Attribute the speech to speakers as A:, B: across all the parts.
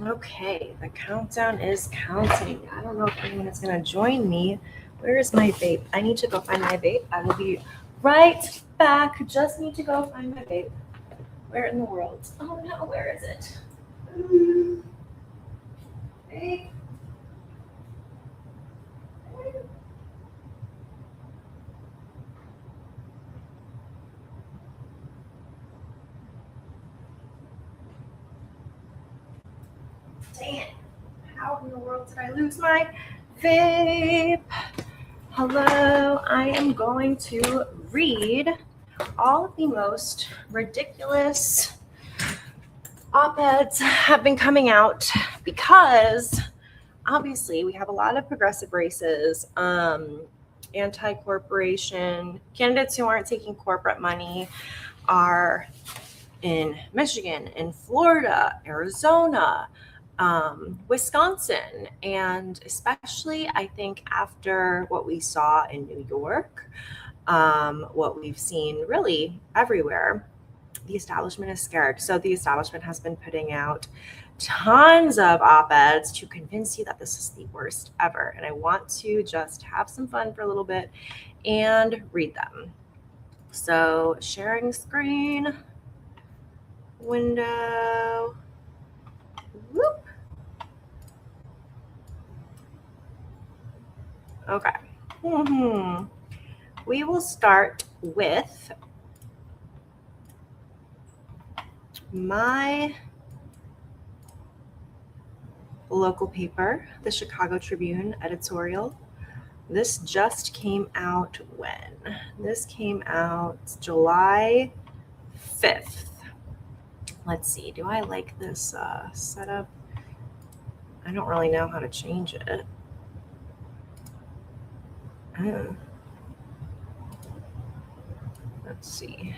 A: Okay, the countdown is counting. I don't know if anyone is going to join me. Where is my vape? I need to go find my vape. I will be right back. Just need to go find my vape. Where in the world? Oh no, where is it? Vape. Dang it. How in the world did I lose my vape? Hello, I am going to read all of the most ridiculous op-eds have been coming out because obviously we have a lot of progressive races, anti-corporation candidates who aren't taking corporate money are in Michigan, in Florida, Arizona, Wisconsin, and especially I think after what we saw in New York, what we've seen really everywhere, the establishment is scared. So the establishment has been putting out tons of op-eds to convince you that this is the worst ever. And I want to just have some fun for a little bit and read them. So sharing screen, window, whoop. Okay. We will start with my local paper, the Chicago Tribune editorial. This just came out when? This came out July 5th. Let's see, do I like this setup? I don't really know how to change it. Let's see.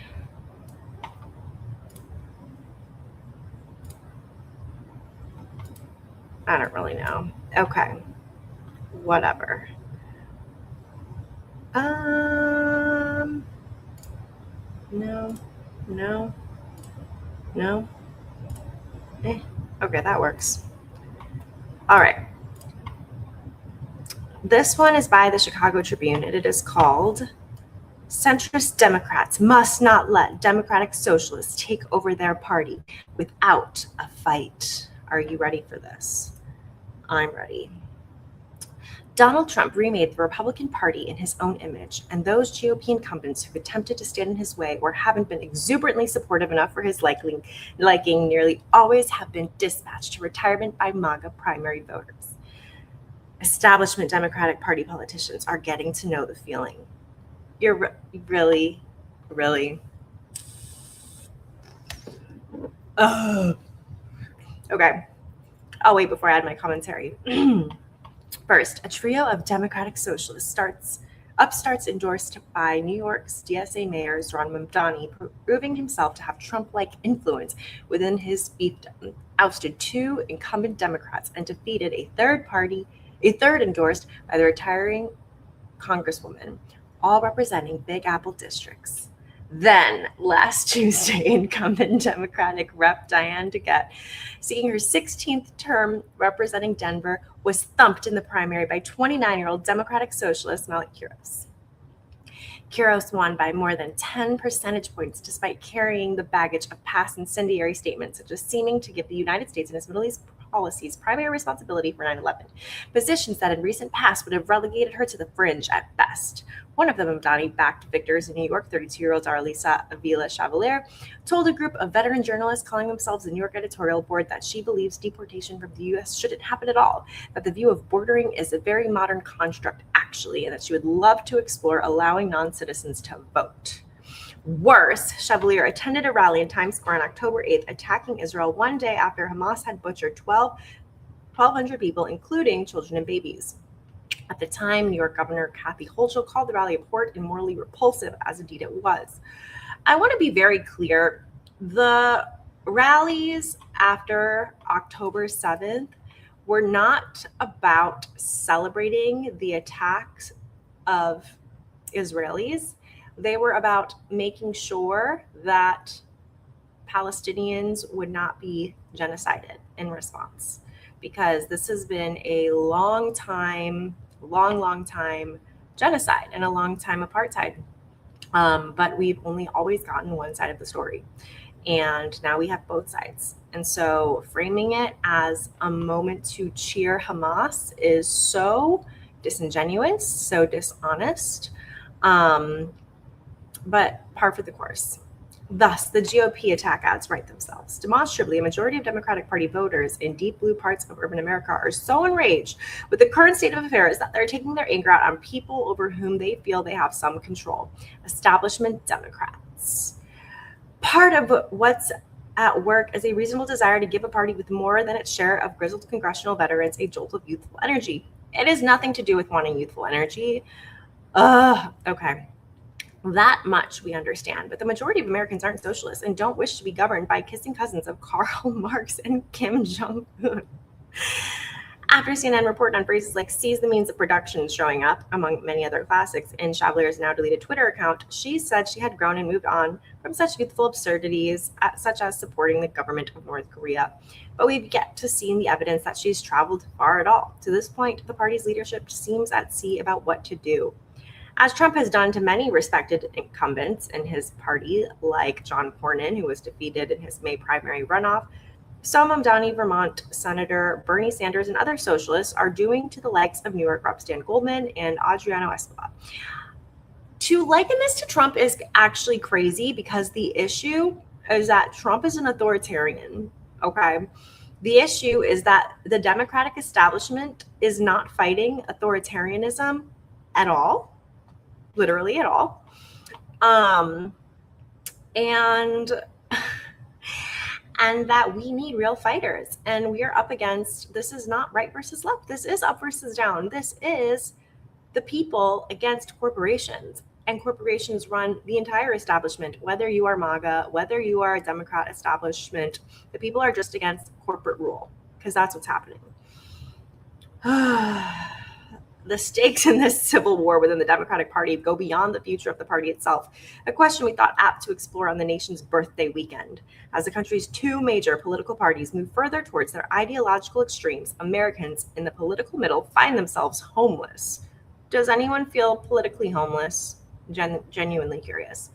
A: I don't really know. Okay, whatever. No, no, no. Okay, that works. All right. This one is by the Chicago Tribune, and it is called Centrist Democrats Must Not Let Democratic Socialists Take Over Their Party Without a Fight. Are you ready for this? I'm ready. Donald Trump remade the Republican Party in his own image, and those GOP incumbents who've attempted to stand in his way or haven't been exuberantly supportive enough for his liking nearly always have been dispatched to retirement by MAGA primary voters. Establishment Democratic Party politicians are getting to know the feeling. You're really. Okay. I'll wait before I add my commentary. First, a trio of Democratic socialist upstarts endorsed by New York's DSA Mayor Ron Mamdani, proving himself to have Trump-like influence within his fiefdom, ousted two incumbent Democrats and defeated a third endorsed by the retiring Congresswoman, all representing Big Apple districts. Then, last Tuesday, incumbent Democratic Rep. Diane DeGette, seeking her 16th term representing Denver, was thumped in the primary by 29-year-old Democratic Socialist Malik Kuros. Kuros won by more than 10 percentage points despite carrying the baggage of past incendiary statements, such as seeming to give the United States and its Middle East policies primary responsibility for 9/11, positions that in recent past would have relegated her to the fringe at best. One of the Mamdani-backed victors in New York, 32-year-old Arlisa Avila Chevalier, told a group of veteran journalists calling themselves the New York editorial board that she believes deportation from the U.S. shouldn't happen at all, that the view of bordering is a very modern construct, actually, and that she would love to explore allowing non-citizens to vote. Worse, Chevalier attended a rally in Times Square on October 8th, attacking Israel one day after Hamas had butchered 1,200 people, including children and babies. At the time, New York Governor Kathy Hochul called the rally abhorrent and morally repulsive, as indeed it was. I want to be very clear. The rallies after October 7th were not about celebrating the attacks of Israelis. They were about making sure that Palestinians would not be genocided in response, because this has been a long time genocide and a long time apartheid. But we've only always gotten one side of the story. And now we have both sides. And so framing it as a moment to cheer Hamas is so disingenuous, so dishonest, but par for the course. Thus, the GOP attack ads write themselves. Demonstrably, a majority of Democratic Party voters in deep blue parts of urban America are so enraged with the current state of affairs that they're taking their anger out on people over whom they feel they have some control: establishment Democrats. Part of what's at work is a reasonable desire to give a party with more than its share of grizzled congressional veterans a jolt of youthful energy. It has nothing to do with wanting youthful energy. Okay. That much we understand, but the majority of Americans aren't socialists and don't wish to be governed by kissing cousins of Karl Marx and Kim Jong-un. After CNN reported on phrases like "seize the means of production" showing up, among many other classics, in Chavalier's now deleted Twitter account, she said she had grown and moved on from such youthful absurdities, such as supporting the government of North Korea. But we've yet to see the evidence that she's traveled far at all. To this point, the party's leadership seems at sea about what to do, as Trump has done to many respected incumbents in his party, like John Cornyn, who was defeated in his May primary runoff. So Mamdani, Vermont Senator Bernie Sanders, and other socialists are doing to the likes of New York Rep. Stan Goldman and Adriano Escobar. To liken this to Trump is actually crazy, because the issue is that Trump is an authoritarian, okay? The issue is that the Democratic establishment is not fighting authoritarianism at all. Literally at all. And that we need real fighters. And we are up against, this is not right versus left. This is up versus down. This is the people against corporations. And corporations run the entire establishment, whether you are MAGA, whether you are a Democrat establishment. The people are just against corporate rule, because that's what's happening. The stakes in this civil war within the Democratic Party go beyond the future of the party itself, a question we thought apt to explore on the nation's birthday weekend. As the country's two major political parties move further towards their ideological extremes, Americans in the political middle find themselves homeless. Does anyone feel politically homeless? Genuinely curious.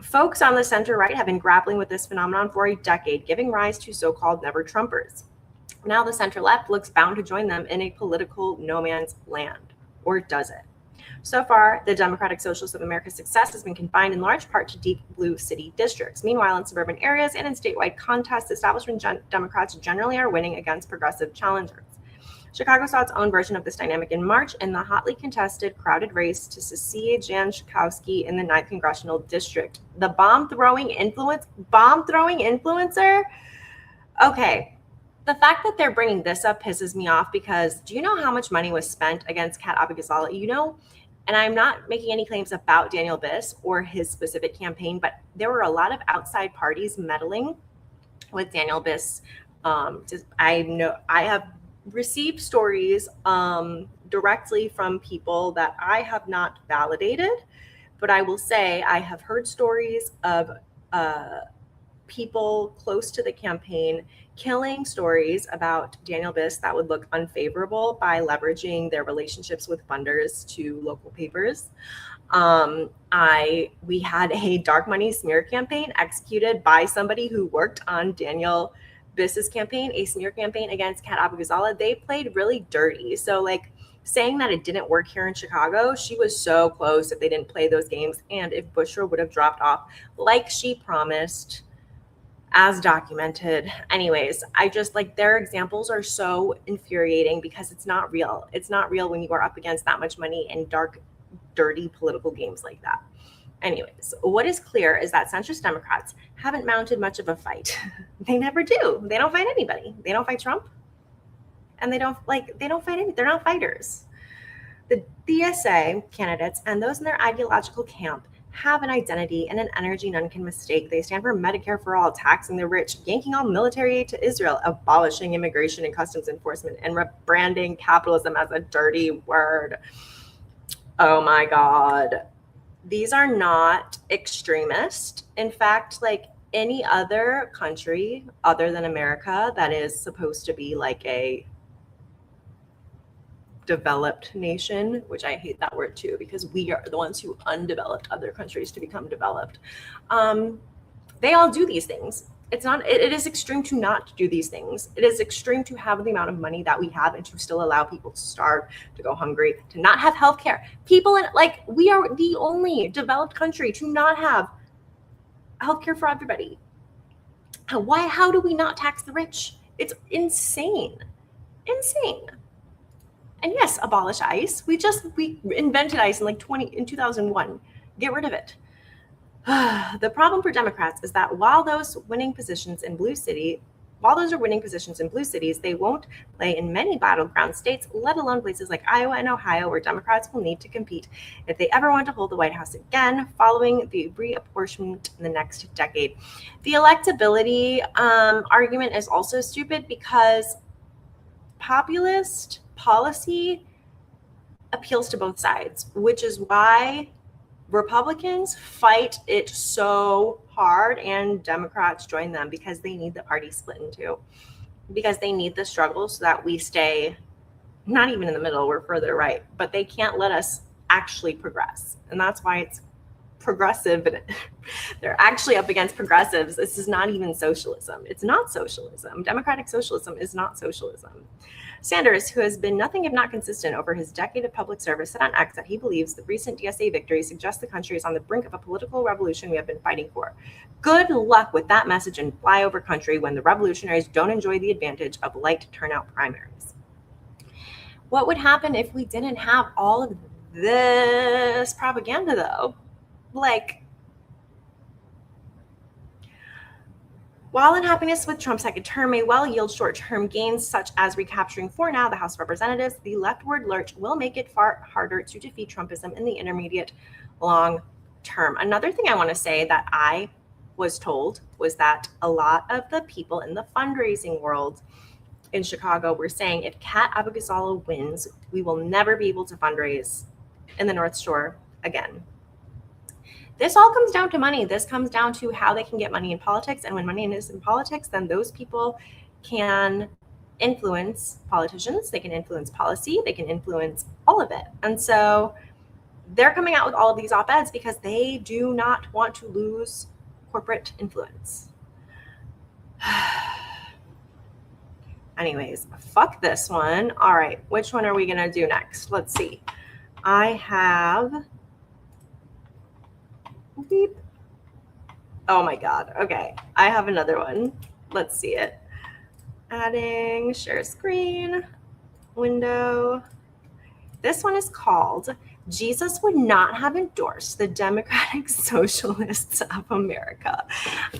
A: Folks on the center-right have been grappling with this phenomenon for a decade, giving rise to so-called never-Trumpers. Now the center-left looks bound to join them in a political no man's land. Or does it? So far, the Democratic Socialists of America's success has been confined in large part to deep blue city districts. Meanwhile, in suburban areas and in statewide contests, establishment Democrats generally are winning against progressive challengers. Chicago saw its own version of this dynamic in March in the hotly contested, crowded race to succeed Jan Schakowsky in the 9th Congressional District. The bomb-throwing influencer? Okay. The fact that they're bringing this up pisses me off, because do you know how much money was spent against Kat Abigazala? You know, and I'm not making any claims about Daniel Biss or his specific campaign, but there were a lot of outside parties meddling with Daniel Biss. I have received stories directly from people that I have not validated, but I will say I have heard stories of people close to the campaign killing stories about Daniel Biss that would look unfavorable by leveraging their relationships with funders to local papers. We had a dark money smear campaign executed by somebody who worked on Daniel Biss's campaign, a smear campaign against Kat Abigazala. They played really dirty. So like saying that it didn't work here in Chicago, she was so close if they didn't play those games. And if Bushra would have dropped off like she promised, as documented. Anyways, I just like, their examples are so infuriating, because it's not real. It's not real when you are up against that much money in dark, dirty political games like that. Anyways, what is clear is that centrist Democrats haven't mounted much of a fight. They never do. They don't fight anybody. They don't fight Trump. And they don't fight any, they're not fighters. The DSA candidates and those in their ideological camp have an identity and an energy none can mistake. They stand for Medicare for all, taxing the rich, yanking all military aid to Israel, abolishing immigration and customs enforcement, and rebranding capitalism as a dirty word. Oh my God. these are not extremist. In fact, like any other country other than America that is supposed to be like a developed nation, which I hate that word too, because we are the ones who undeveloped other countries to become developed. They all do these things. It is extreme to not do these things. It is extreme to have the amount of money that we have and to still allow people to starve, to go hungry, to not have healthcare. People we are the only developed country to not have healthcare for everybody. How do we not tax the rich? It's insane. Insane. And yes, abolish ICE. We invented ICE in 2001. Get rid of it. The problem for Democrats is that while those are winning positions in blue cities, they won't play in many battleground states, let alone places like Iowa and Ohio, where Democrats will need to compete if they ever want to hold the White House again following the reapportionment in the next decade. The electability argument is also stupid because populist policy appeals to both sides, which is why Republicans fight it so hard and Democrats join them, because they need the party split in two, because they need the struggle so that we stay not even in the middle, we're further right, but they can't let us actually progress. And that's why it's progressive, and they're actually up against progressives. This is not even socialism. It's not socialism. Democratic socialism is not socialism. Sanders, who has been nothing if not consistent over his decade of public service, said on X that he believes the recent DSA victory suggests the country is on the brink of a political revolution we have been fighting for. Good luck with that message in flyover country when the revolutionaries don't enjoy the advantage of light turnout primaries. What would happen if we didn't have all of this propaganda, though? While unhappiness with Trump's second term may well yield short-term gains, such as recapturing for now the House of Representatives, the leftward lurch will make it far harder to defeat Trumpism in the intermediate long term. Another thing I want to say that I was told was that a lot of the people in the fundraising world in Chicago were saying if Kat Abigail wins, we will never be able to fundraise in the North Shore again. This all comes down to money. This comes down to how they can get money in politics. And when money is in politics, then those people can influence politicians. They can influence policy. They can influence all of it. And so they're coming out with all of these op-eds because they do not want to lose corporate influence. Anyways, fuck this one. All right, which one are we going to do next? Let's see. I have... Beep. Oh my God. Okay. I have another one. Let's see it. Adding, share screen, window. This one is called Jesus Would Not Have Endorsed the Democratic Socialists of America.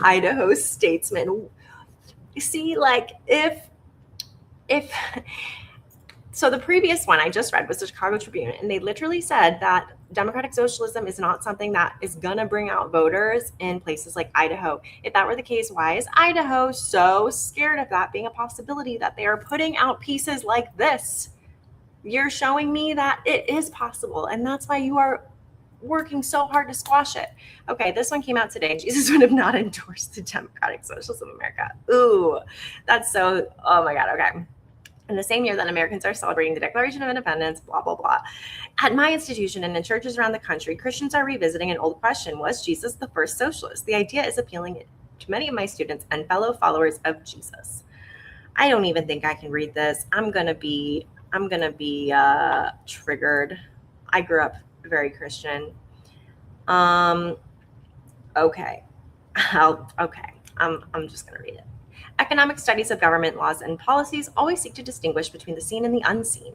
A: Idaho statesman. See, so the previous one I just read was the Chicago Tribune, and they literally said that democratic socialism is not something that is going to bring out voters in places like Idaho. If that were the case, why is Idaho so scared of that being a possibility that they are putting out pieces like this? You're showing me that it is possible, and that's why you are working so hard to squash it. Okay, this one came out today. Jesus would have not endorsed the Democratic Socialists of America. Ooh, that's so, oh my God, okay. In the same year that Americans are celebrating the Declaration of Independence, blah, blah, blah. At my institution and in churches around the country, Christians are revisiting an old question: was Jesus the first socialist? The idea is appealing to many of my students and fellow followers of Jesus. I don't even think I can read this. I'm gonna be triggered. I grew up very Christian. Okay. I'm just gonna read it. Economic studies of government laws and policies always seek to distinguish between the seen and the unseen.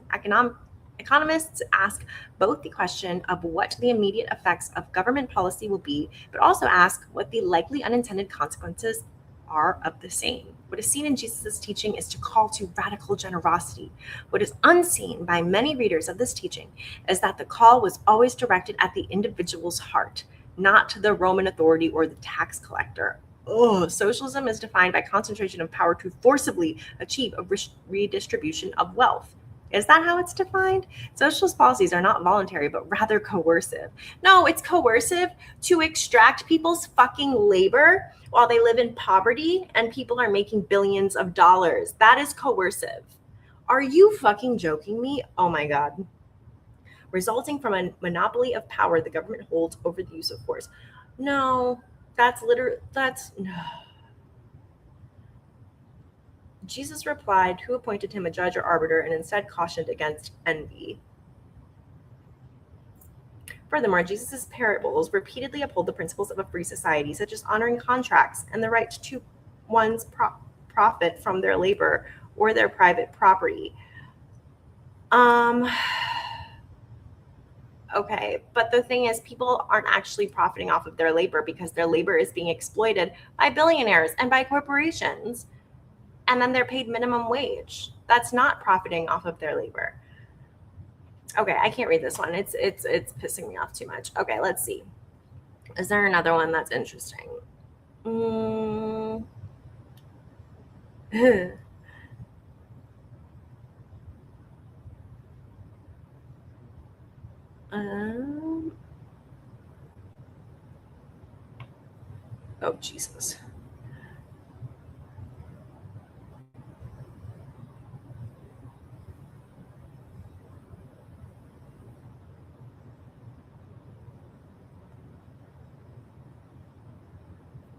A: Economists ask both the question of what the immediate effects of government policy will be, but also ask what the likely unintended consequences are of the same. What is seen in Jesus' teaching is to call to radical generosity. What is unseen by many readers of this teaching is that the call was always directed at the individual's heart, not to the Roman authority or the tax collector. Socialism is defined by concentration of power to forcibly achieve a redistribution of wealth. Is that how it's defined? Socialist policies are not voluntary, but rather coercive. No, it's coercive to extract people's fucking labor while they live in poverty and people are making billions of dollars. That is coercive. Are you fucking joking me? Oh my God. Resulting from a monopoly of power the government holds over the use of force. No, no. Jesus replied, who appointed him a judge or arbiter, and instead cautioned against envy. Furthermore, Jesus' parables repeatedly uphold the principles of a free society, such as honoring contracts and the right to one's profit from their labor or their private property. Okay, but the thing is, people aren't actually profiting off of their labor because their labor is being exploited by billionaires and by corporations. And then they're paid minimum wage. That's not profiting off of their labor. Okay, I can't read this one. It's pissing me off too much. Okay, let's see. Is there another one that's interesting? Oh, Jesus.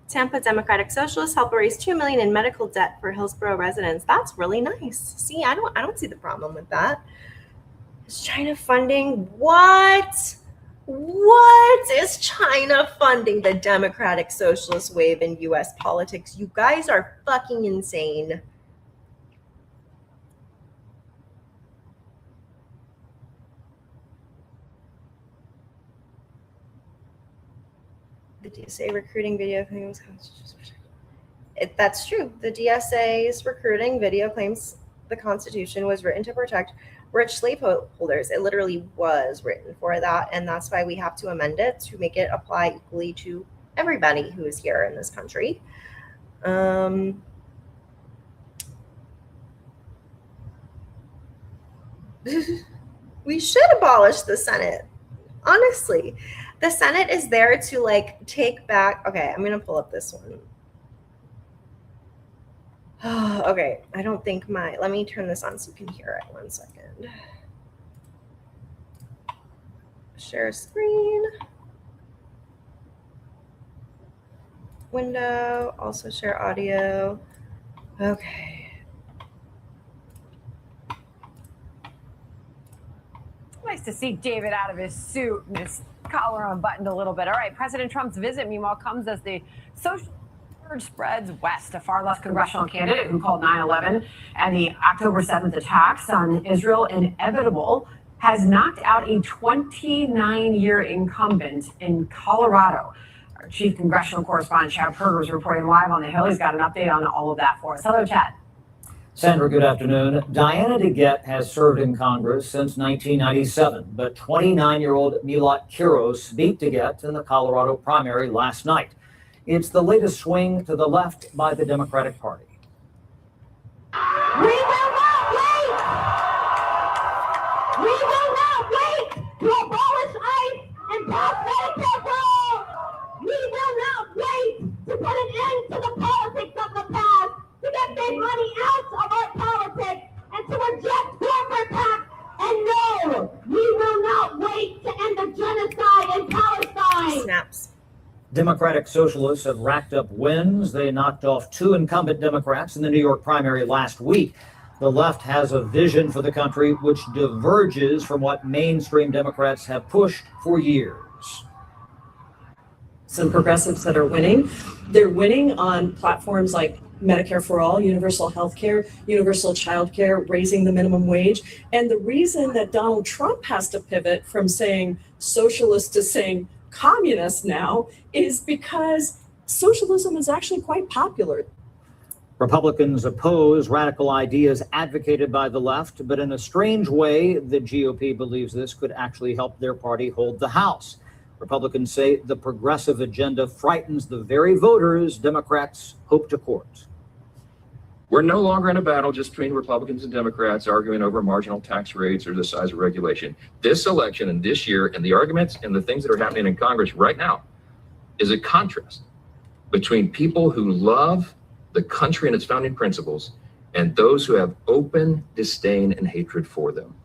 A: Tampa Democratic Socialists help erase $2 million in medical debt for Hillsborough residents. That's really nice. See, I don't see the problem with that. Is China funding what? What is China funding the Democratic Socialist wave in U.S. politics? You guys are fucking insane. The DSA recruiting video claims. That's true. The DSA's recruiting video claims the Constitution was written to protect rich slaveholders. It literally was written for that, and that's why we have to amend it to make it apply equally to everybody who is here in this country. We should abolish the Senate. Honestly, the Senate is there to like take back. Okay, I'm gonna pull up this one. Okay, I don't think let me turn this on so you can hear it. 1 second. Share screen. Window, also share audio. Okay.
B: Nice to see David out of his suit and his collar unbuttoned a little bit. All right, President Trump's visit, meanwhile, comes as the social surge spreads west. A far left congressional candidate who called 9/11 and the October 7th attacks on Israel inevitable has knocked out a 29-year incumbent in Colorado. Our chief congressional correspondent, Chad Perger, is reporting live on the Hill. He's got an update on all of that for us. Hello, Chad.
C: Sandra, good afternoon. Diana DeGette has served in Congress since 1997, but 29-year-old Milat Kiros beat DeGette in the Colorado primary last night. It's the latest swing to the left by the Democratic Party.
D: We will not wait! We will not wait to abolish ICE and pass Medicare for all! We will not wait to put an end to the politics of the past, to get big money out of our politics, and to reject corporate tax. And no, we will not wait to end the genocide in Palestine.
A: Snaps.
C: Democratic Socialists have racked up wins. They knocked off 2 incumbent Democrats in the New York primary last week. The left has a vision for the country which diverges from what mainstream Democrats have pushed for years.
E: Some progressives that are winning, they're winning on platforms like Medicare for all, universal health care, universal child care, raising the minimum wage. And the reason that Donald Trump has to pivot from saying socialist to saying communist now is because socialism is actually quite popular.
C: Republicans oppose radical ideas advocated by the left, but in a strange way, the GOP believes this could actually help their party hold the House. Republicans say the progressive agenda frightens the very voters Democrats hope to court.
F: We're no longer in a battle just between Republicans and Democrats arguing over marginal tax rates or the size of regulation. This election and this year and the arguments and the things that are happening in Congress right now is a contrast between people who love the country and its founding principles and those who have open disdain and hatred for them.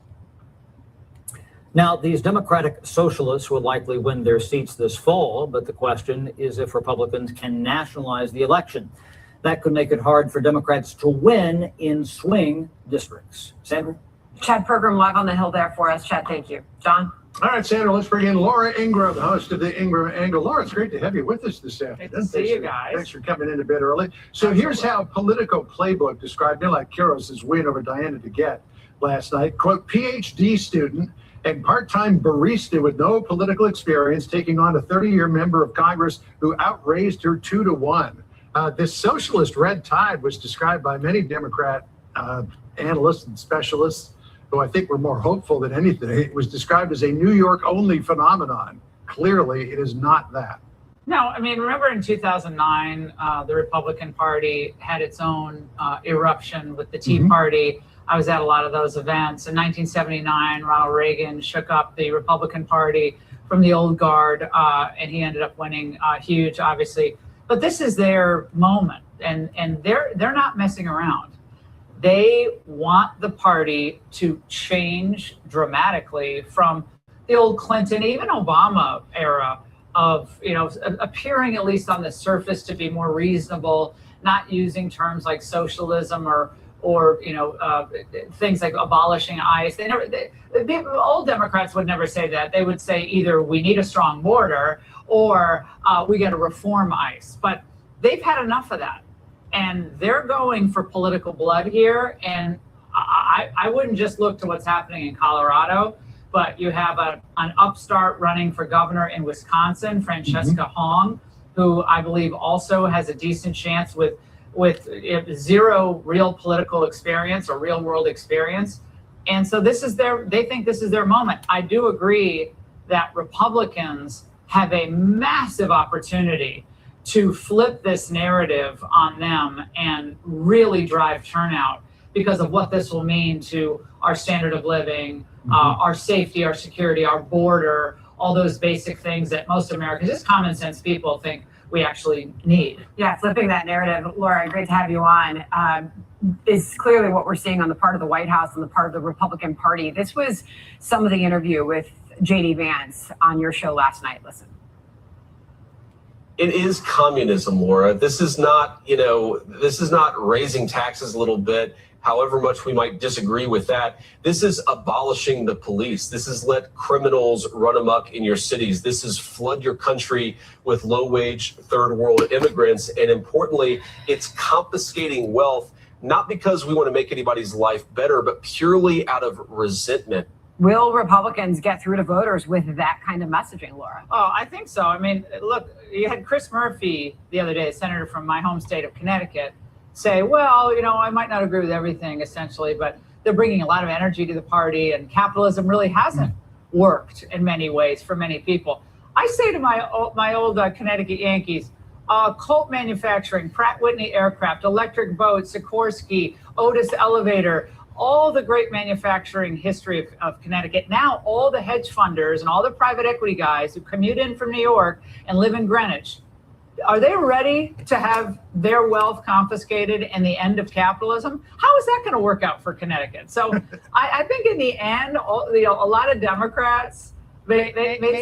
C: Now, these Democratic socialists will likely win their seats this fall, but the question is if Republicans can nationalize the election. That could make it hard for Democrats to win in swing districts. Sandra?
B: Chad Pergram live on the Hill there for us. Chad, thank you. John?
G: All right, Sandra, let's bring in Laura Ingram, the host of the Ingram Angle. Laura, it's great to have you with us this afternoon.
B: Great to see you guys.
G: Thanks for coming in a bit early. So here's how Politico Playbook described Milak Kiros's win over Diana DeGette last night. Quote, PhD student and part-time barista with no political experience taking on a 30-year member of Congress who outraised her 2-1. This socialist red tide was described by many Democrat analysts and specialists, who I think were more hopeful than anything. It was described as a New York-only phenomenon. Clearly, it is not that.
H: No, I mean, remember in 2009, the Republican Party had its own eruption with the Tea Party. I was at a lot of those events. In 1979, Ronald Reagan shook up the Republican Party from the old guard, and he ended up winning huge, obviously. But this is their moment, and they're not messing around. They want the party to change dramatically from the old Clinton, even Obama era of, appearing at least on the surface to be more reasonable, not using terms like socialism or things like abolishing ICE. The old Democrats would never say that. They would say either we need a strong border or we got to reform ICE. But they've had enough of that. And they're going for political blood here. And I wouldn't just look to what's happening in Colorado, but you have an upstart running for governor in Wisconsin, Francesca Hong, who I believe also has a decent chance with zero real political experience or real world experience. And so they think this is their moment. I do agree that Republicans have a massive opportunity to flip this narrative on them and really drive turnout because of what this will mean to our standard of living, our safety, our security, our border, all those basic things that most Americans, just common sense people, think we actually need.
B: Yeah, flipping that narrative, Laura, great to have you on, is clearly what we're seeing on the part of the White House and the part of the Republican Party. This was some of the interview with J.D. Vance on your show last night. Listen.
I: It is communism, Laura. This is not raising taxes a little bit, however much we might disagree with that. This is abolishing the police. This is let criminals run amok in your cities. This is flood your country with low-wage third world immigrants. And importantly, it's confiscating wealth, not because we want to make anybody's life better, but purely out of resentment.
B: Will Republicans get through to voters with that kind of messaging, Laura?
H: Oh, I think so. I mean, look, you had Chris Murphy the other day, a senator from my home state of Connecticut, say, well, I might not agree with everything essentially, but they're bringing a lot of energy to the party, and capitalism really hasn't worked in many ways for many people. I say to my old Connecticut Yankees, Colt Manufacturing, Pratt Whitney Aircraft, Electric Boat, Sikorsky, Otis Elevator, all the great manufacturing history of Connecticut. Now all the hedge funders and all the private equity guys who commute in from New York and live in Greenwich, are they ready to have their wealth confiscated and the end of capitalism? How is that going to work out for Connecticut? So I think in the end, a lot of Democrats, they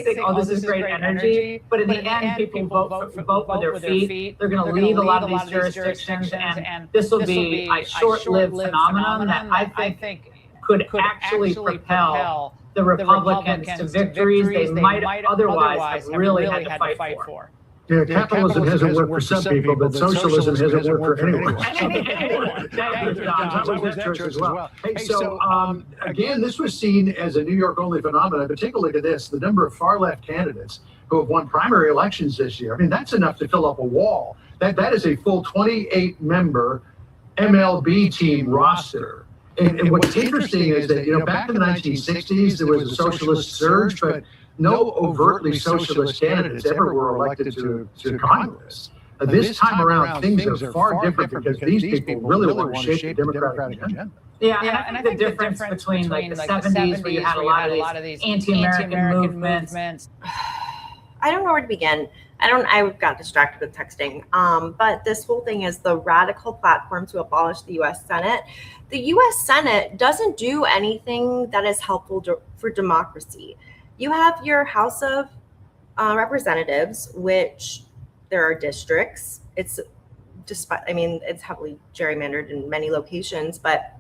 H: think, oh, this is great energy. But in the end, people vote with their feet. They're going to leave a lot of these jurisdictions. And this will be a short-lived phenomenon that I think could actually propel the Republicans to victories they might otherwise have really had to fight for.
G: Yeah, capitalism hasn't worked for some people, but socialism hasn't worked for anyone. Hey, so again, this was seen as a New York-only phenomenon, but take a look at this. The number of far-left candidates who have won primary elections this year, I mean, that's enough to fill up a wall. That is a full 28-member MLB team roster. And what's interesting is that, back in the 1960s, there was a socialist surge, but no overtly socialist candidates ever were elected to Congress. This time around, things are far different because these people really want to shape the Democratic agenda.
H: Yeah, and I think the difference between like the 70s where you had a lot of these anti-American movements.
A: I don't know where to begin. I got distracted with texting. But this whole thing is the radical platform to abolish the U.S. Senate. The U.S. Senate doesn't do anything that is helpful for democracy. You have your House of Representatives, which there are districts. It's heavily gerrymandered in many locations, but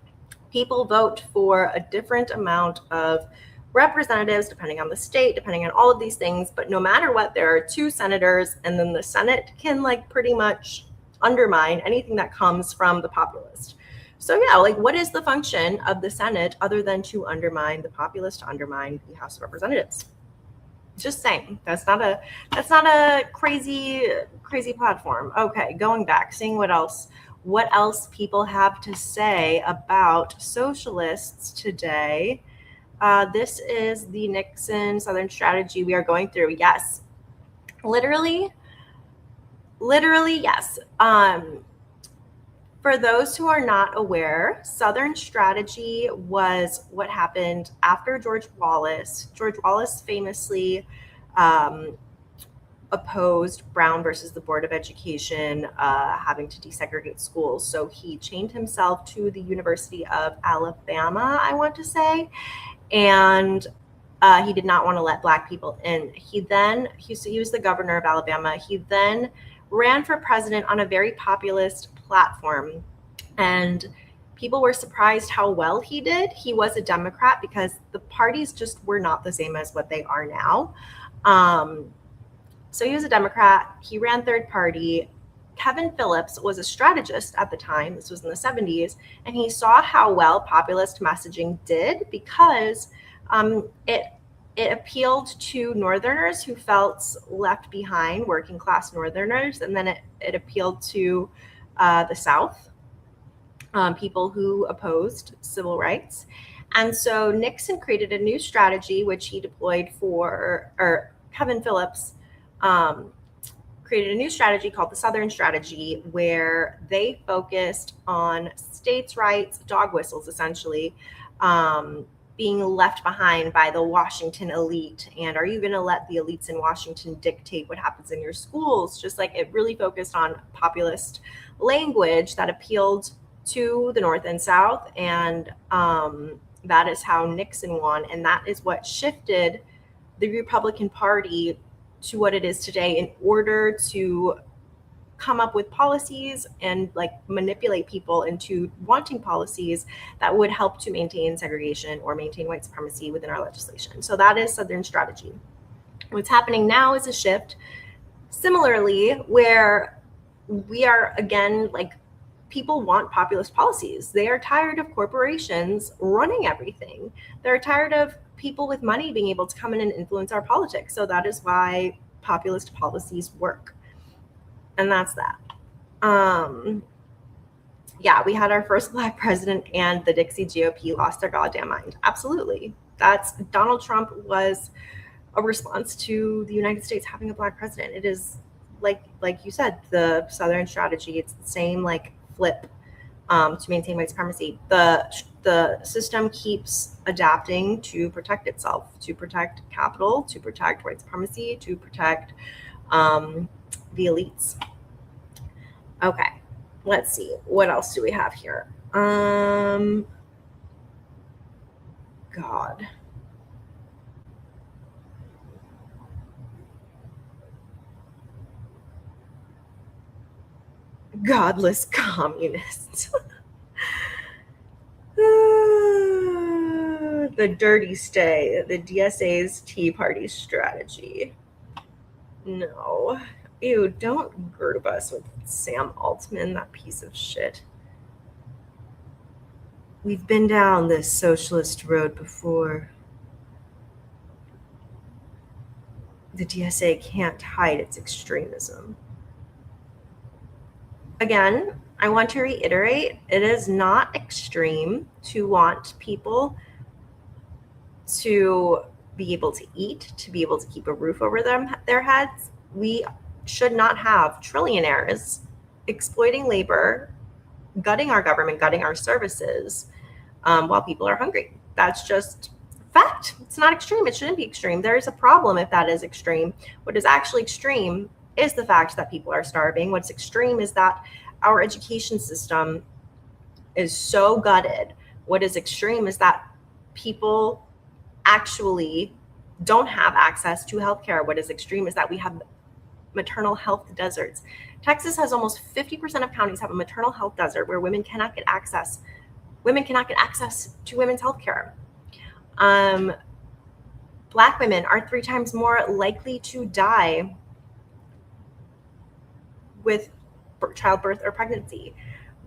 A: people vote for a different amount of representatives depending on the state, depending on all of these things. But no matter what, there are 2 senators, and then the Senate can like pretty much undermine anything that comes from the populist. So yeah, like what is the function of the Senate other than to undermine the populist, to undermine the House of Representatives? Just saying, that's not a crazy platform. Okay, going back, seeing what else people have to say about socialists today. This is the Nixon Southern strategy we are going through. Yes, literally, yes. For those who are not aware, Southern strategy was what happened after George Wallace. George Wallace famously opposed Brown versus the Board of Education having to desegregate schools. So he chained himself to the University of Alabama, I want to say, and he did not want to let Black people in. He was the governor of Alabama. He then ran for president on a very populist platform, and people were surprised how well he did. He was a Democrat because the parties just were not the same as what they are now. So he was a Democrat. He ran third party. Kevin Phillips was a strategist at the time. This was in the 70s, and he saw how well populist messaging did because it appealed to Northerners who felt left behind, working class Northerners, and then it appealed to the South, people who opposed civil rights. And so Nixon created a new strategy, which he deployed or Kevin Phillips created a new strategy called the Southern strategy, where they focused on states' rights, dog whistles, essentially, being left behind by the Washington elite. And are you going to let the elites in Washington dictate what happens in your schools? Just like it really focused on populist language that appealed to the North and South. And that is how Nixon won. And that is what shifted the Republican Party to what it is today in order to come up with policies and like manipulate people into wanting policies that would help to maintain segregation or maintain white supremacy within our legislation. So that is Southern strategy. What's happening now is a shift similarly where we are again, like, people want populist policies. They are tired of corporations running everything. They're tired of people with money being able to come in and influence our politics. So that is why populist policies work. And that's that. Yeah, we had our first Black president and the Dixie GOP lost their goddamn mind. Absolutely. Donald Trump was a response to the United States having a Black president. It is like you said, the Southern strategy. It's the same like flip to maintain white supremacy. The system keeps adapting to protect itself, to protect capital, to protect white supremacy, to protect the elites. Okay, let's see. What else do we have here? God. Godless communists. The dirty stay, the DSA's Tea Party strategy. No. Ew, don't group us with Sam Altman, that piece of shit. We've been down this socialist road before. The DSA can't hide its extremism. Again, I want to reiterate, it is not extreme to want people to be able to eat, to be able to keep a roof over their heads. We should not have trillionaires exploiting labor, gutting our government, gutting our services, while people are hungry. That's just fact. It's not extreme. It shouldn't be extreme. There is a problem if that is extreme. What is actually extreme is the fact that people are starving. What's extreme is that our education system is so gutted. What is extreme is that people actually don't have access to healthcare. What is extreme is that we have maternal health deserts. Texas has almost 50% of counties have a maternal health desert where women cannot get access. Women cannot get access to women's healthcare. Black women are 3 times more likely to die with childbirth or pregnancy.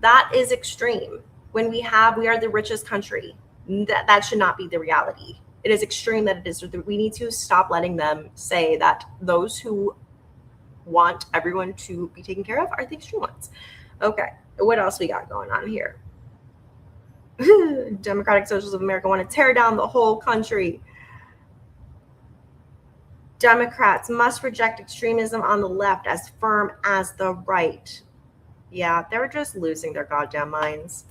A: That is extreme. When we are the richest country, that should not be the reality. It is extreme that it is. We need to stop letting them say that those who want everyone to be taken care of are the extreme ones. Okay, what else we got going on here? Democratic Socialists of America want to tear down the whole country. Democrats must reject extremism on the left as firm as the right. Yeah, they're just losing their goddamn minds.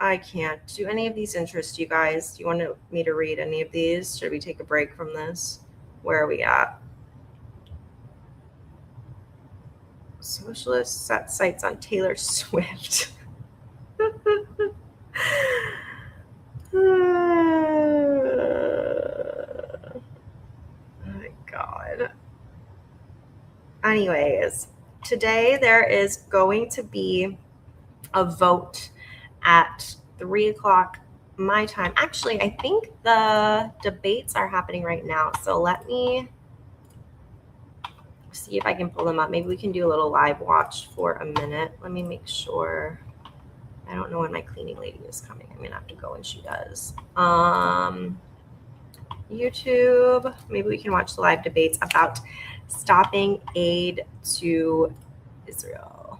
A: I can't. Do any of these interest you guys? Do you want me to read any of these? Should we take a break from this? Where are we at? Socialists set sights on Taylor Swift. Oh my God. Anyways, today there is going to be a vote at 3 o'clock my time. Actually, I think the debates are happening right now. So let me see if I can pull them up. Maybe we can do a little live watch for a minute. Let me make sure. I don't know when my cleaning lady is coming. I'm gonna have to go when she does. YouTube, maybe we can watch the live debates about stopping aid to Israel.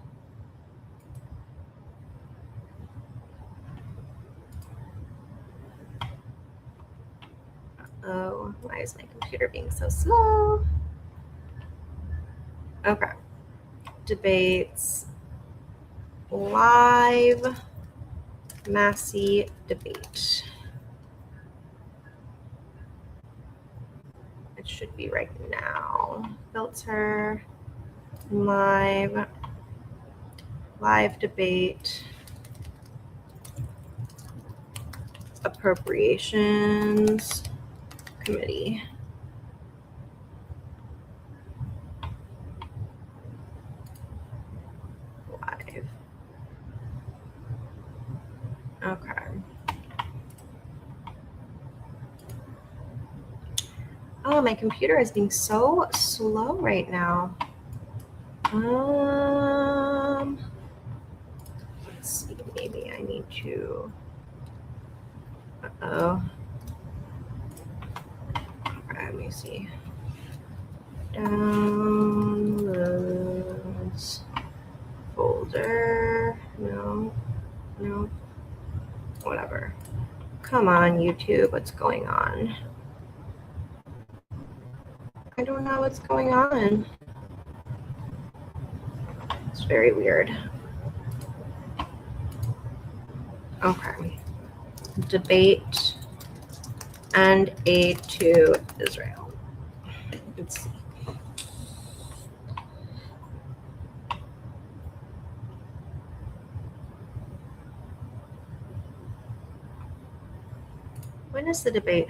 A: Oh, why is my computer being so slow? Okay. Debates. Live Massey debate. It should be right now. Filter. Live debate. Appropriations Committee. Live. Okay. Oh, my computer is being so slow right now. Let's see, maybe I need to. Uh-oh. Okay, let me see. Downloads. Folder. No. Whatever. Come on, YouTube. What's going on? I don't know what's going on. It's very weird. Okay. Debate and aid to Israel. Let's see. When is the debate?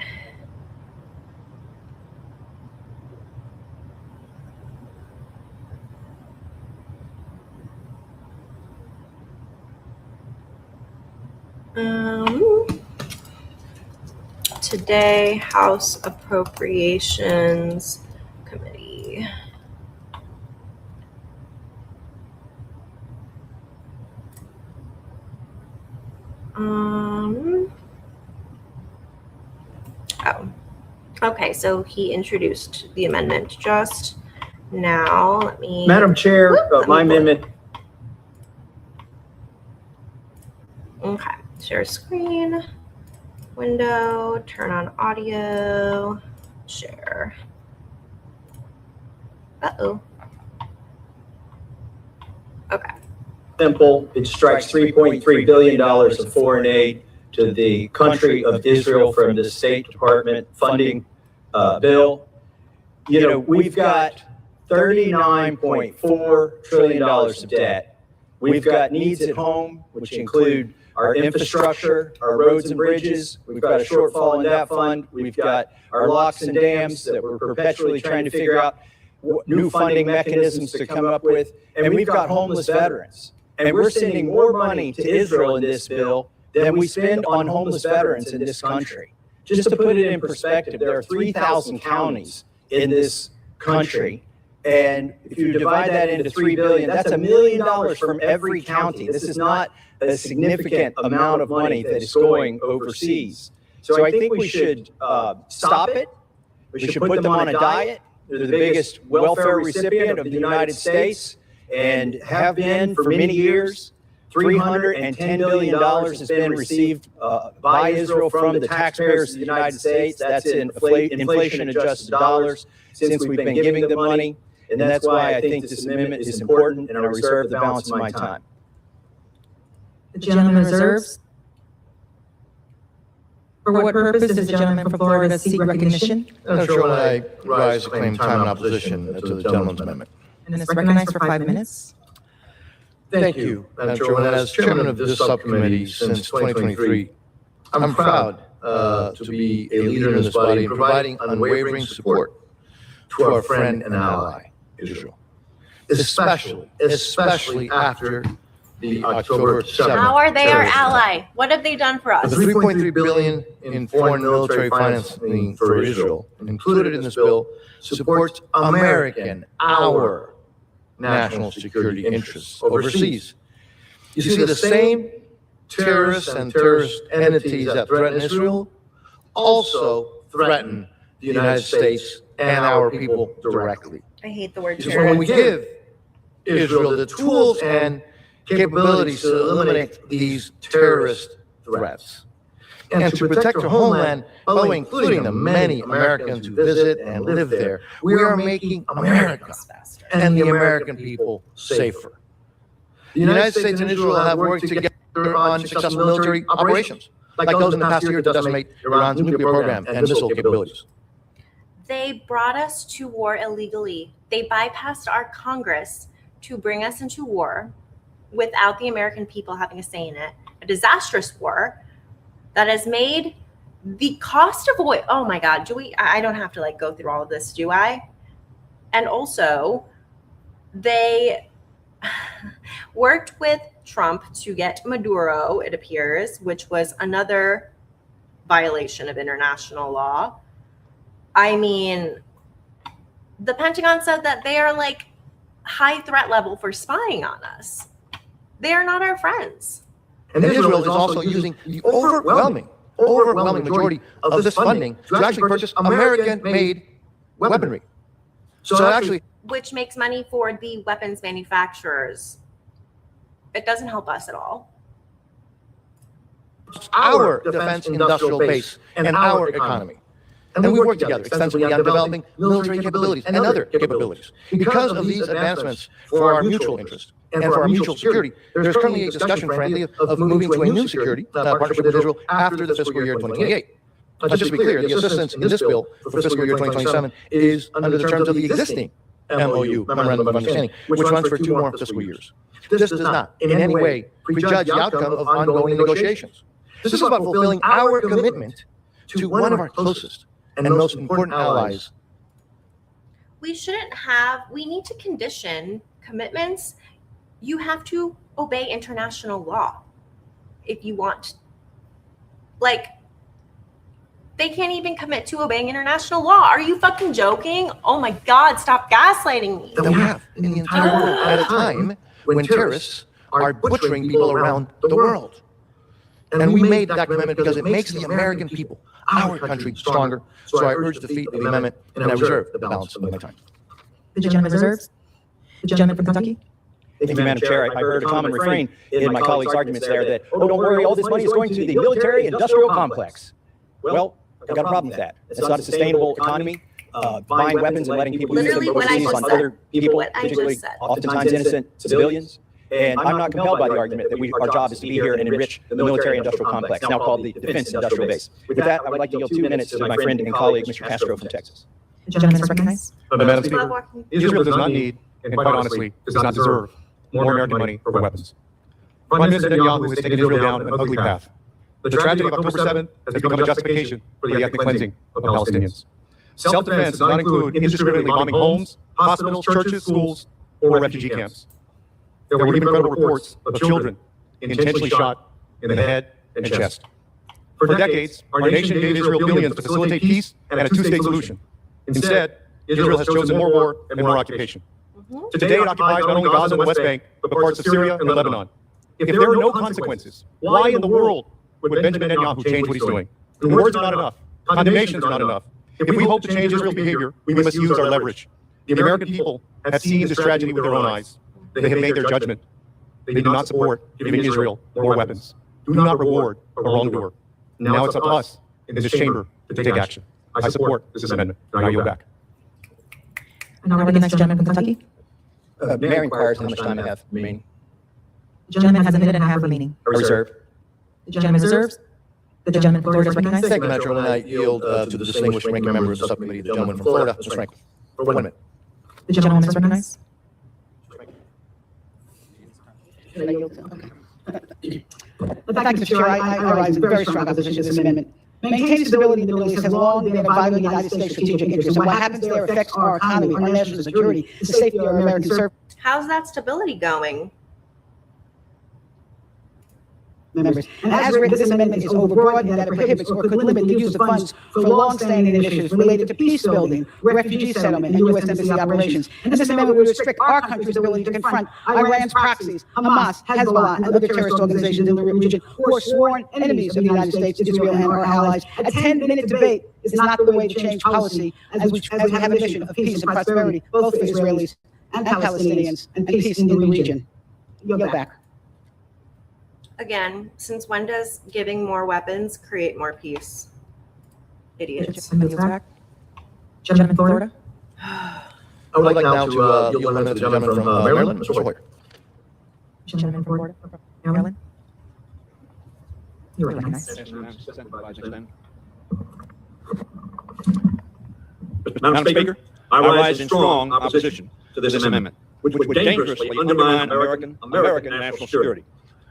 A: Today, House Appropriations Committee. Okay, so he introduced the amendment just now. Let me.
J: Madam Chair, my amendment.
A: Okay, Share screen, window, turn on audio, share. Uh-oh. Okay.
J: Simple. It strikes $3.3 billion of foreign aid to the country of Israel from the State Department funding bill. You know, we've got $39.4 trillion of debt. We've got needs at home, which include our infrastructure, our roads and bridges. We've got a shortfall in that fund. We've got our locks and dams that we're perpetually trying to figure out new funding mechanisms to come up with. And we've got homeless veterans. And we're sending more money to Israel in this bill than we spend on homeless veterans in this country. Just to put it in perspective, there are 3,000 counties in this country. And if you divide that into 3 billion, that's $1 million from every county. This is not a significant amount of money that is going overseas. So I think we should stop it. We should put them on a diet. They're the biggest welfare recipient of the United States and have been for many years. $310 billion has been received by Israel from the taxpayers of the United States. That's in inflation-adjusted dollars since we've been giving them money. And that's why I think this amendment is important, and I reserve the balance of my time.
K: The gentleman reserves. For what purpose does the gentleman from Florida seek recognition?
L: Madam Chairman, I rise to claim time in opposition to the gentleman's amendment.
K: And is recognized for 5 minutes.
L: Thank you, Madam Chairman. As chairman of this subcommittee since 2023, I'm proud to be a leader in this body in providing unwavering support to our friend and ally, Israel, especially after the October 7th.
A: How are they our ally? What have they done for us?
L: The $3.3 billion in foreign military financing for Israel included in this bill supports our national security interests overseas. You see, the same terrorists and terrorist entities that threaten Israel also threaten the United States and our people directly.
A: I hate the word
L: So when we
A: terrorist.
L: give Israel the tools and capabilities to eliminate these terrorist threats and to protect our homeland by including the many Americans who visit and live there, we are making America and the American people safer. The United States and Israel have worked together on successful military operations, like those in the past year to decimate Iran's nuclear program and missile capabilities.
A: They brought us to war illegally. They bypassed our Congress to bring us into war without the American people having a say in it. A disastrous war that has made the cost of oil. Oh my God, I don't have to like go through all of this, do I? And also, they worked with Trump to get Maduro, it appears, which was another violation of international law. I mean, the Pentagon said that they are like high threat level for spying on us. They are not our friends.
L: And Israel is also using the overwhelming majority of this funding to actually purchase American-made weaponry. So actually,
A: Which makes money for the weapons manufacturers. It doesn't help us at all.
L: our defense industrial base and our economy. And we work together extensively on developing military capabilities and other capabilities. Because of these advancements for our mutual interest and for our mutual security, there's currently a discussion, frankly, of moving to a new security partnership with Israel after the fiscal year 2028. Just to be clear, the assistance in this bill for fiscal year 2027 is under the terms of the existing MOU, Memorandum of Understanding, which runs for 2 more fiscal years. This does not in any way prejudge the outcome of ongoing negotiations. This is about fulfilling our commitment to one of our closest and most important allies.
A: We need to condition commitments. You have to obey international law if you want. Like, they can't even commit to obeying international law. Are you fucking joking? Oh my God, stop gaslighting me.
L: That we have in the entire world at a time when terrorists are butchering people around the world. And we made that commitment because it makes the American people, our country, stronger. So I urge defeat of the amendment, and I reserve the balance of my time.
K: The gentleman reserves. The gentleman from Kentucky.
J: Thank you, Madam Chair. I heard a common refrain in my colleagues' arguments there that, oh, don't worry, all this money is going to the military-industrial complex. Well, I've got a problem with that. It's not a sustainable economy. Buying weapons and letting people use them overseas on other people, particularly oftentimes innocent civilians. And I'm not compelled by the argument that our job is to be here and enrich the military-industrial complex, now called the Defense Industrial Base. With that, I would like to yield 2 minutes to my friend and colleague, Mr. Castro from Texas.
K: The gentleman is recognized.
M: Madam Speaker, Israel does not need, and quite honestly, does not deserve more American money for weapons. Prime Minister Netanyahu has taken Israel down an ugly path. The tragedy of October 7th has become a justification for the ethnic cleansing of Palestinians. Self-defense does not include indiscriminately bombing homes, hospitals, churches, schools, or refugee camps. There were even credible reports of children intentionally shot in the head and chest. For decades, our nation gave Israel billions to facilitate peace and a two-state solution. Instead, Israel has chosen more war and more occupation. Today, it occupies not only Gaza and the West Bank, but parts of Syria and Lebanon. If there are no consequences, why in the world would Benjamin Netanyahu change what he's doing? And words are not enough. Condemnations are not enough. If we hope to change Israel's behavior, we must use our leverage. The American people have seen this tragedy with their own eyes. They have made their judgment. They do not support giving Israel more weapons. Do not reward a wrongdoer. Now it's up to us in this chamber to take action. I support this amendment. Now I yield back.
K: And I'll recognize the gentleman from Kentucky.
J: Mayor inquires how much time I have remaining.
K: The gentleman has a minute and a half remaining.
J: I reserve.
K: The gentleman reserves. The gentleman from Florida is recognized.
L: Thank you, Madam Chairman. I yield to the distinguished ranking member of the subcommittee, the gentleman from Florida, Mr. Franklin. For 1 minute.
K: The gentleman is recognized.
N: Thank you, Mr. Chair. I rise in very strong opposition to this amendment. Maintaining stability in the Middle East has long been a vital United States strategic interest, and what happens there affects our economy, our national security, the safety of our American service
A: How's that stability going?
N: members. And as written, this amendment is overbroad in that it prohibits or could limit the use of funds for long-standing initiatives related to peace building, refugee settlement, and U.S. embassy operations. And this amendment would restrict our country's ability to confront Iran's proxies, Hamas, Hezbollah, and other terrorist organizations in the region who are sworn enemies of the United States, Israel, and our allies. A 10-minute debate is not the way to change policy as we have a mission of peace and prosperity, both for Israelis and Palestinians, and peace in the region. Yield back.
A: Again, since when does giving more weapons create more peace? Idiots.
K: Gentleman from Florida.
L: I would like now to yield 1 minute to the gentleman from Maryland, Mr. Hoyer.
K: Gentleman from Florida. Maryland. You're recognized.
O: Madam Speaker, I rise in strong opposition to this amendment, which would dangerously undermine American national security.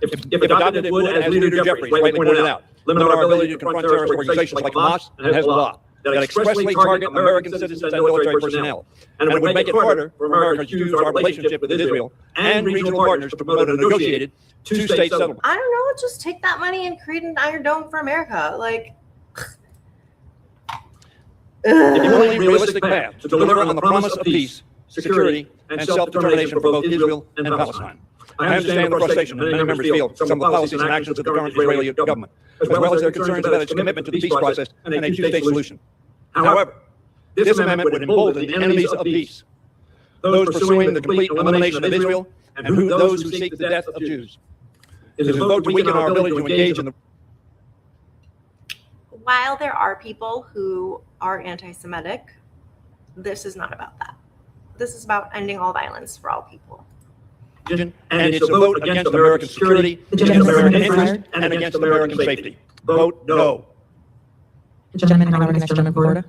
O: If adopted, it would, as Leader Jeffries rightly pointed out, limit our ability to confront terrorist organizations like Hamas and Hezbollah that expressly target American citizens and military personnel. And it would make it harder for America to use our relationship with Israel and regional partners to promote a negotiated two-state settlement.
A: I don't know, just take that money and create an Iron Dome for America. Like,
O: The only realistic path to deliver on the promise of peace, security, and self-determination for both Israel and Palestine. I understand the frustration that many members feel some of the policies and actions of the current Israeli government, as well as their concerns about its commitment to the peace process and a two-state solution. However, this amendment would embolden the enemies of peace, those pursuing the complete elimination of Israel, and those who seek the death of Jews. It is a vote to weaken our ability to engage in the...
A: while there are people who are anti-Semitic, this is not about that. This is about ending all violence for all people.
O: And it's a vote against American security, against American interest, and against American safety. Vote no.
K: The gentleman from the gentleman from Florida.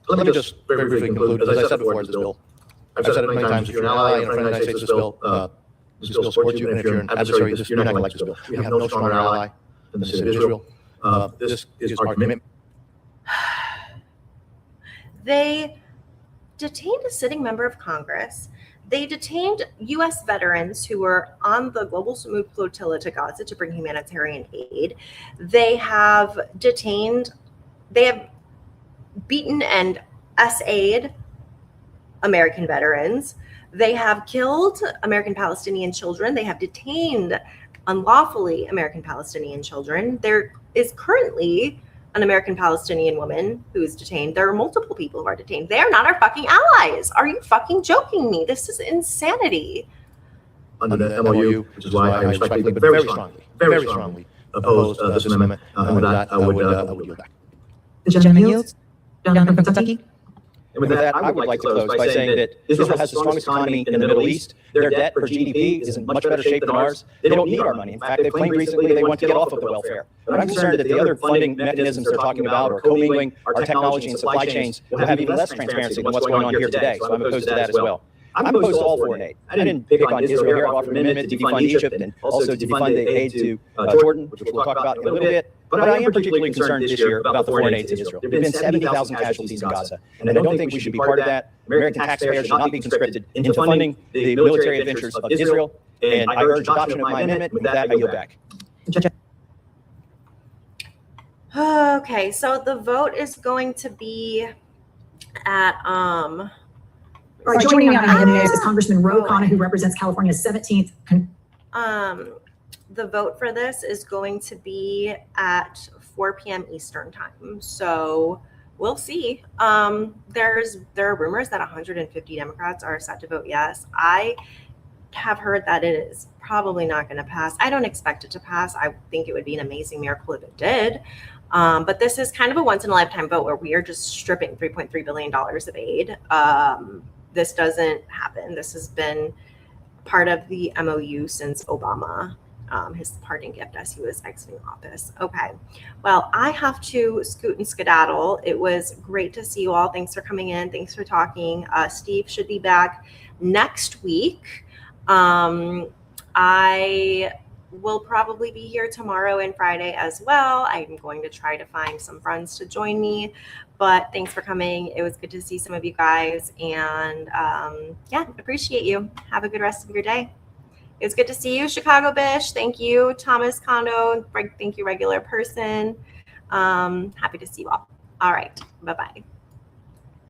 L: Let me just very briefly conclude. As I said before, this bill, I've said it many times, if you're an ally and a friend of the United States, this bill supports you, and if you're an adversary, you're not going to like this bill. We have no stronger ally than the state of Israel. This is our commitment.
A: They detained a sitting member of Congress. They detained U.S. veterans who were on the Global Samud flotilla to Gaza to bring humanitarian aid. They have beaten and SA'd American veterans. They have killed American Palestinian children. They have detained unlawfully American Palestinian children. There is currently an American Palestinian woman who's detained. There are multiple people who are detained. They are not our fucking allies. Are you fucking joking me? This is insanity.
L: Under the MOU, which is why I respectfully but very strongly oppose this amendment. And with that, I would yield back.
K: The gentleman yields. Gentleman from Kentucky.
J: And with that, I would like to close by saying that Israel has the strongest economy in the Middle East. Their debt per GDP is in much better shape than ours. They don't need our money. In fact, they've claimed recently they want to get off of the welfare. But I'm concerned that the other funding mechanisms they're talking about are commingling our technology and supply chains will have even less transparency than what's going on here today. So I'm opposed to that as well. I'm opposed to all foreign aid. I didn't pick on Israel here. I offered an amendment to defund Egypt and also to defund the aid to Jordan, which we'll talk about in a little bit. But I am particularly concerned this year about the foreign aid to Israel. There have been 70,000 casualties in Gaza, and I don't think we should be part of that. American taxpayers should not be conscripted into funding the military adventures of Israel. And I urge adoption of my amendment. With that, I yield back.
A: Okay, so the vote is going to be at
P: All right, joining me on the news is Congressman Ro Khanna, who represents California's 17th.
A: The vote for this is going to be at 4 p.m. Eastern time. So we'll see. There are rumors that 150 Democrats are set to vote yes. I have heard that it is probably not going to pass. I don't expect it to pass. I think it would be an amazing miracle if it did. But this is kind of a once in a lifetime vote where we are just stripping $3.3 billion of aid. This doesn't happen. This has been part of the MOU since Obama, his parting gift as he was exiting office. Okay, well, I have to scoot and skedaddle. It was great to see you all. Thanks for coming in. Thanks for talking. Steve should be back next week. I will probably be here tomorrow and Friday as well. I'm going to try to find some friends to join me, but thanks for coming. It was good to see some of you guys, and yeah, appreciate you. Have a good rest of your day. It was good to see you, Chicago Bish. Thank you, Thomas Kondo. Thank you, regular person. Happy to see you all. All right, bye-bye.